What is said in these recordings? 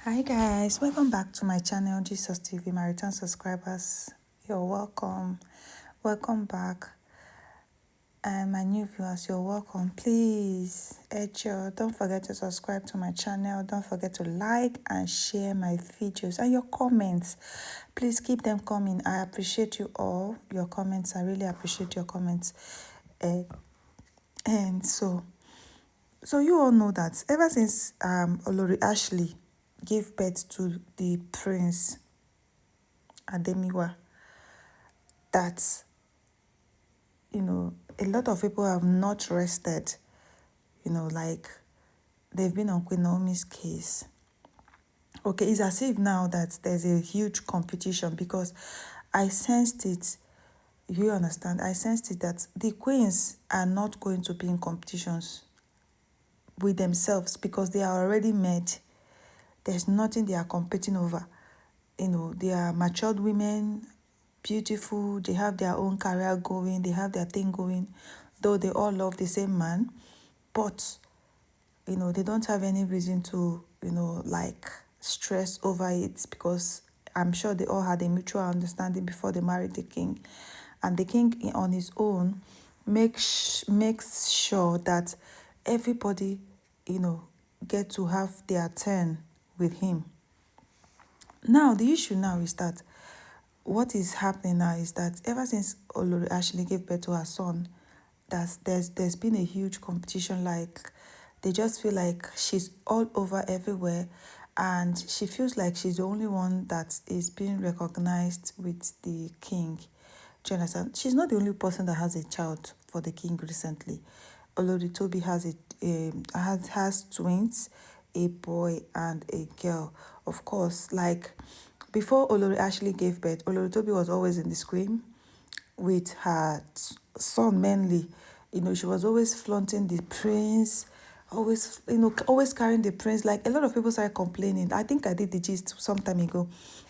Hi guys, welcome back to my channel Jesus TV. My return subscribers, you're welcome back. And my new viewers, you're welcome. Please don't forget to subscribe to my channel. Don't forget to like and share my videos and your comments. Please keep them coming. I appreciate you all, your comments. I really appreciate your comments. uh, and so you all know that ever since Olori Ashley gave birth to the prince Ademiwa, that a lot of people have not rested, like they've been on Queen Naomi's case. Okay, it's as if now that there's a huge competition, because I sensed it. You understand? I sensed it that the queens are not going to be in competitions with themselves because they are already made. There's nothing they are competing over. They are matured women, beautiful, they have their own career going, they have their thing going, though they all love the same man, but they don't have any reason to like stress over it, because I'm sure they all had a mutual understanding before they married the king. And the king on his own makes sure that everybody get to have their turn with him. Now, the issue now is that what is happening now is that ever since Olori Ashley gave birth to her son, there's been a huge competition. Like, they just feel like she's all over everywhere, and she feels like she's the only one that is being recognized with the king. Do you understand? She's not the only person that has a child for the king recently. Olori Tobi has twins, a boy and a girl. Of course, like before Olori Ashley gave birth, Olori Tobi was always in the screen with her son mainly. She was always flaunting the prince, always carrying the prince. Like, a lot of people started complaining. I think I did the gist some time ago,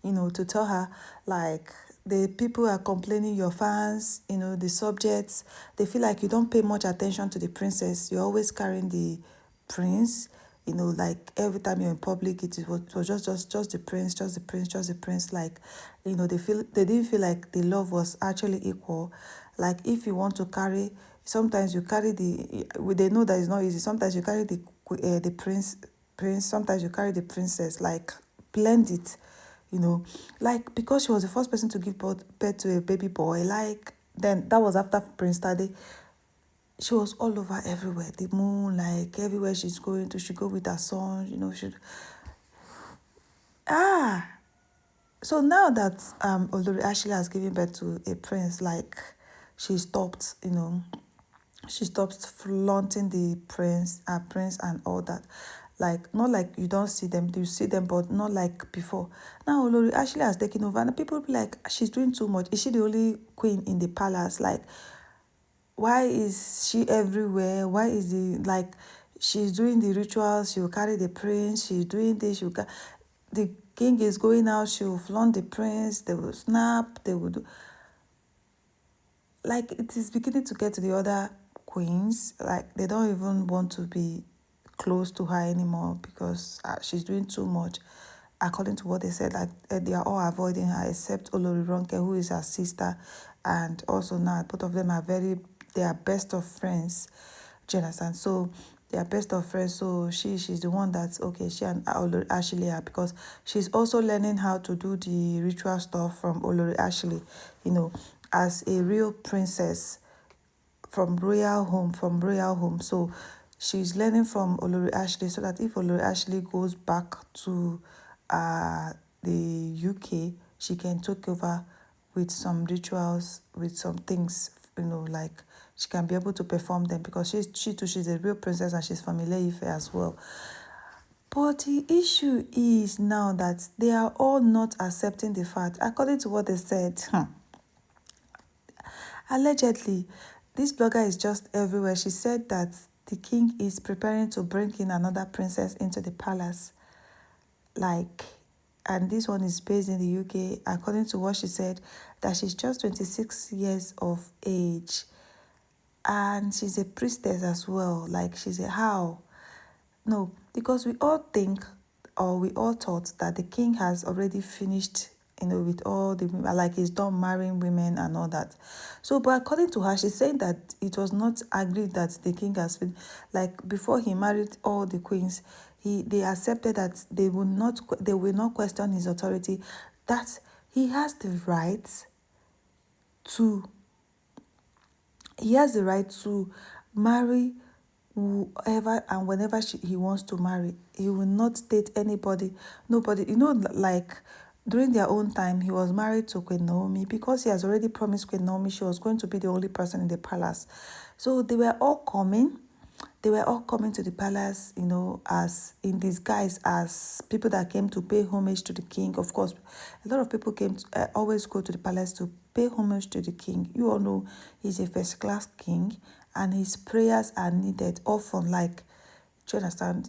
to tell her, like, the people are complaining, your fans, the subjects, they feel like you don't pay much attention to the princess. You're always carrying the prince. Like every time you're in public, it was just the prince, just the prince, just the prince. Like, they didn't feel like the love was actually equal. Like, if you want to carry, sometimes you carry they know that it's not easy. Sometimes you carry the prince. Sometimes you carry the princess. Like, blend it, like, because she was the first person to give birth to a baby boy. Like, then that was after Prince Tade. She was all over everywhere. The moon, like everywhere she's going to, she go with her son. Ah. So now that Olori Ashley has given birth to a prince, like, she stopped, she stopped flaunting the prince and all that. Like, not like you don't see them, you see them, but not like before. Now Olori Ashley has taken over, and people be like, she's doing too much. Is she the only queen in the palace? Like, why is she everywhere? Why is like, she's doing the rituals, she'll carry the prince, she's doing this, the king is going out, she'll flaunt the prince, they will snap, they will do, like, it is beginning to get to the other queens. Like, they don't even want to be close to her anymore, because she's doing too much, according to what they said. Like, they are all avoiding her except Olori Ronke, who is her sister. And also now both of them they are best of friends. Do you understand? So they are best of friends. So she's the one that's okay. She and Olori Ashley are, because she's also learning how to do the ritual stuff from Olori Ashley, as a real princess from royal home. So she's learning from Olori Ashley, so that if Olori Ashley goes back to the UK, she can take over with some rituals, with some things, like, she can be able to perform them, because she's a real princess, and she's from Ile-Ife as well. But the issue is now that they are all not accepting the fact, according to what they said. Allegedly, this blogger is just everywhere. She said that the king is preparing to bring in another princess into the palace. Like, and this one is based in the UK. According to what she said, that she's just 26 years of age. And she's a priestess as well. Like, she's a how? No, because we all think or we all thought that the king has already finished, with all the women, like he's done marrying women and all that. So, but according to her, she's saying that it was not agreed that the king has been, like before he married all the queens, they accepted that they will not question his authority, that he has the right to marry whoever and whenever he wants to marry. He will not date anybody, nobody. Like during their own time, he was married to Queen Naomi because he has already promised Queen Naomi she was going to be the only person in the palace. So they were all coming. They were all coming to the palace, as in disguise as people that came to pay homage to the king. Of course, a lot of people always go to the palace to pay homage to the king. You all know he's a first class king, and his prayers are needed often. Like, do you understand?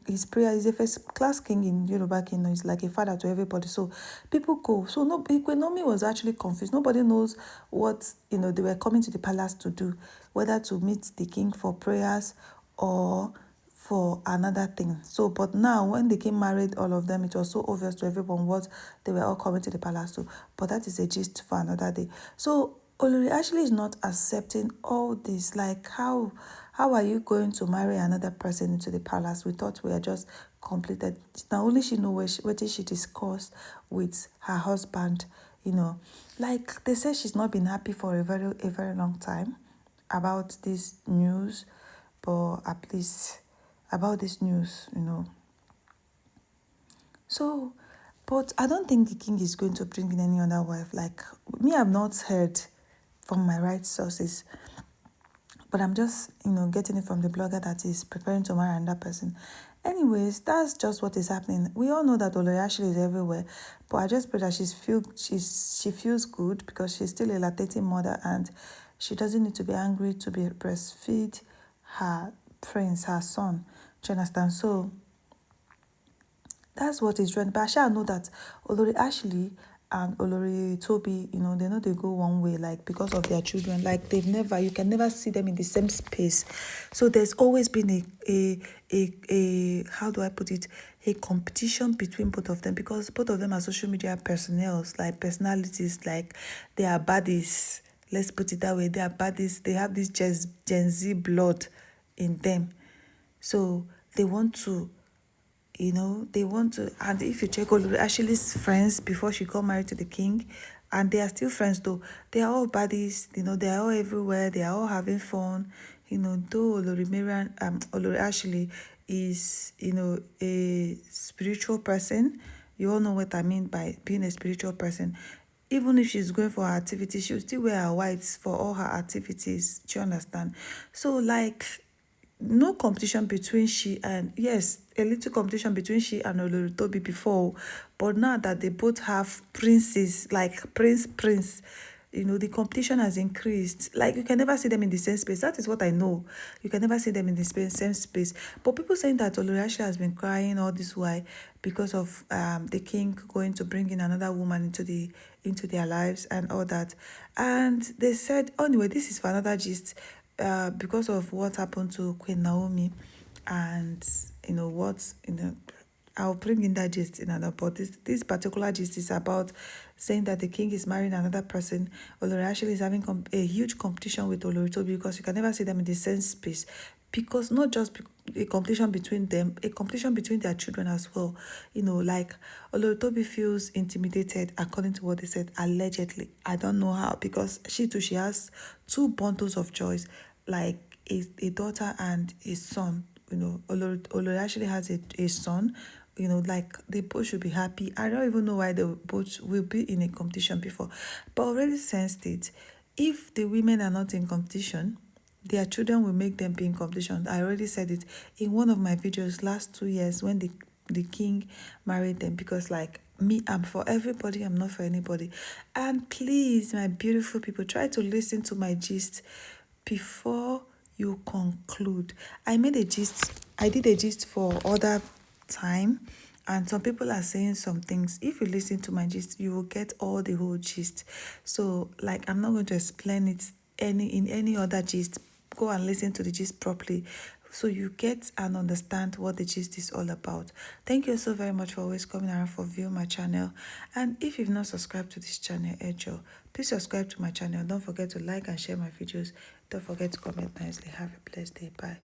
His prayer is a first class king in Yoruba Kingdom. He's like a father to everybody. So people go. So no, Queen Naomi was actually confused. Nobody knows what they were coming to the palace to do, whether to meet the king for prayers or for another thing. So, but now when the king married all of them, it was so obvious to everyone what they were all coming to the palace to. But that is a gist for another day. So Olori Ashley is not accepting all this. Like, how are you going to marry another person into the palace? We thought we had just completed. Now only she knows what she discussed with her husband. Like they say, she's not been happy for a very long time about this news, but at least about this news. So, but I don't think the king is going to bring in any other wife. Like me, I've not heard from my right sources, but I'm just, getting it from the blogger that is preparing to marry another person. Anyways, that's just what is happening. We all know that Olori Ashley is everywhere, but I just pray that she feels good because she's still a lactating mother and she doesn't need to be angry to be breastfeed her prince, her son. Do you understand? So that's what is trending. But I shall know that Olori Ashley and Olori Tobi, they go one way, like because of their children. Like you can never see them in the same space. So there's always been a how do I put it, a competition between both of them because both of them are social media personnels, like personalities, like they are baddies. Let's put it that way. They are baddies. They have this Gen Z blood in them. So they want to and if you check Olori Ashley's friends before she got married to the king, and they are still friends though, they are all buddies, they are all everywhere, they are all having fun, though Olori Ashley is, a spiritual person. You all know what I mean by being a spiritual person. Even if she's going for her activities, she'll still wear her whites for all her activities. Do you understand? So, like, no competition between she and, yes, a little competition between she and Olori Tobi before, but now that they both have princes, like prince, the competition has increased. Like, you can never see them in the same space. That is what I know. You can never see them in the same space. But people saying that Olori Ashley has been crying all this while because of the king going to bring in another woman into their lives and all that. And they said, anyway, this is for another gist. Because of what happened to Queen Naomi, and I'll bring in that gist in another. But this particular gist is about saying that the king is marrying another person. Olori Ashley is having a huge competition with Olori Tobi because you can never see them in the same space. Because not just a competition between them, a competition between their children as well. Like Olori Tobi feels intimidated, according to what they said, allegedly. I don't know how, because she too, she has two bundles of joys, like a daughter and a son. Olori actually has a son. Like they both should be happy. I don't even know why they both will be in a competition before, but already sensed it. If the women are not in competition, their children will make them be in competition. I already said it in one of my videos last 2 years when the king married them, because like me, I'm for everybody, I'm not for anybody. And please, my beautiful people, try to listen to my gist before you conclude. I did a gist for other time, and some people are saying some things. If you listen to my gist, you will get all the whole gist. So like, I'm not going to explain it in any other gist. Go and listen to the gist properly so you get and understand what the gist is all about. Thank you so very much for always coming around for viewing my channel. And if you've not subscribed to this channel, Ejo, please subscribe to my channel. Don't forget to like and share my videos. Don't forget to comment nicely. Have a blessed day. Bye.